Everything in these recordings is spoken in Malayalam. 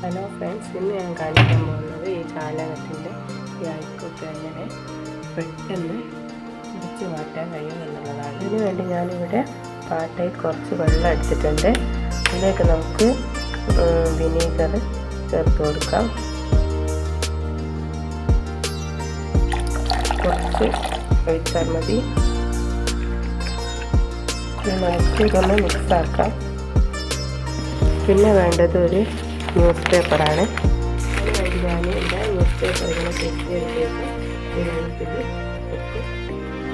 ഹലോ ഫ്രണ്ട്സ്, ഇന്ന് ഞാൻ കാണിക്കാൻ പോകുന്നത് ഈ ചാലകത്തിൻ്റെ ഈ അഴുക്കൊക്കെ എങ്ങനെ പെട്ടെന്ന് മുറിച്ച് മാറ്റാൻ കഴിയും എന്നുള്ളതാണ്. ഇതിനു വേണ്ടി ഞാനിവിടെ പാട്ടയിൽ കുറച്ച് വെള്ളം എടുത്തിട്ടുണ്ട്. അതിലേക്ക് നമുക്ക് വിനീഗർ ചേർത്ത് കൊടുക്കാം. കുറച്ച് ഒഴിച്ചാൽ മതി. നമുക്ക് ഇതൊന്ന് മിക്സാക്കാം. പിന്നെ വേണ്ടത് ഒരു ന്യൂസ് പേപ്പറാണ്. അതിനുവേണ്ടി ഞാൻ എൻ്റെ ന്യൂസ് പേപ്പർ ഇങ്ങനെ കെട്ടിയെടുത്തിട്ട് വെള്ളത്തിൽ ഇട്ട്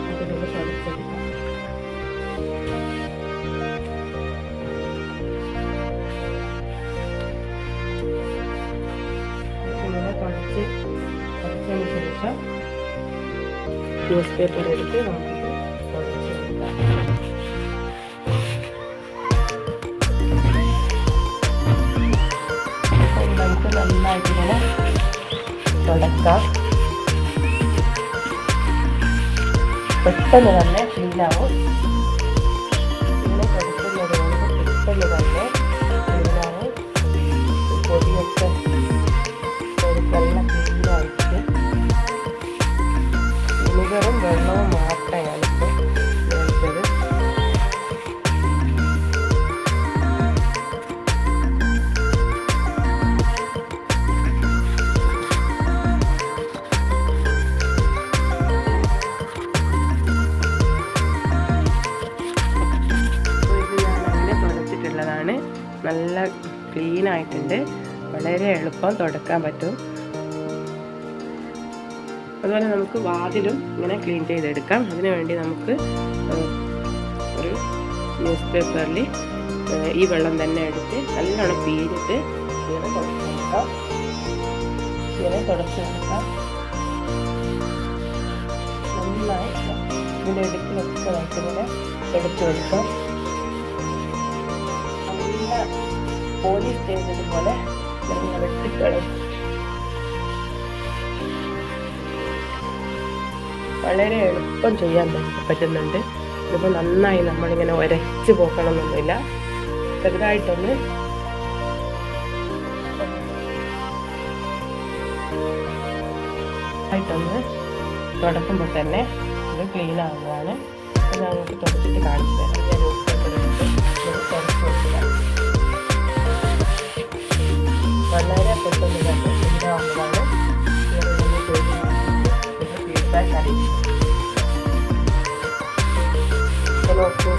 അതിലൊന്ന് തുടച്ചെടുക്കാം. ഇങ്ങനെ തുടച്ചതിന് ശേഷം ന്യൂസ് പേപ്പർ എടുത്ത് നമുക്കിത് തുടച്ചെടുക്കാം. നന്നായിട്ട് ഇങ്ങനെ തുടക്കാം. പെട്ടെന്ന് തന്നെ ക്ലീനാവും. ഇങ്ങനെ തുടക്കുന്നത് കൊണ്ട് പെട്ടെന്ന് തന്നെ ക്ലീനാവും. പൊടിയൊക്കെ നല്ല ക്ലീനായിട്ട് വിനീഗറും വെള്ളവും മാത്രമേ ഞാനിപ്പോൾ ചേർത്തത്. നല്ല ക്ലീൻ ആയിട്ടുണ്ട്. വളരെ എളുപ്പം തുടക്കാൻ പറ്റും. അതുപോലെ നമുക്ക് വാതിലും ഇങ്ങനെ ക്ലീൻ ചെയ്തെടുക്കാം. അതിനു വേണ്ടി നമുക്ക് ഒരു ന്യൂസ് പേപ്പറിൽ ഈ വെള്ളം തന്നെ എടുത്ത് നല്ലോണം പിഴിഞ്ഞിട്ട് ഇങ്ങനെ തുടച്ചെടുക്കാം. നന്നായി ഇതിൻ്റെ ഇടയ്ക്ക് വെച്ചതായിട്ട് ഇങ്ങനെ എടുത്തു കൊടുക്കാം. പോലീസ് ചെയ്തതുപോലെ വെട്ടിക്കളും. വളരെ എളുപ്പം ചെയ്യാൻ പറ്റുന്നുണ്ട്. ഇതിപ്പോൾ നന്നായി നമ്മളിങ്ങനെ ഉരച്ച് പോക്കണമെന്നൊന്നുമില്ല. ചെറുതായിട്ടൊന്ന് തുടക്കുമ്പോൾ തന്നെ ഇത് ക്ലീൻ ആവുന്നതാണ്. അത് നമുക്ക് തുടച്ചിട്ട് കാണിച്ചു തരാം. തുടച്ചു കൊടുക്കുക. വളരെ പെട്ടെന്ന് തന്നെ ക്ലീനാവുന്നതാണ്. ഫീഡ്ബാക്ക് അറിയിക്കും. നോക്കൂ,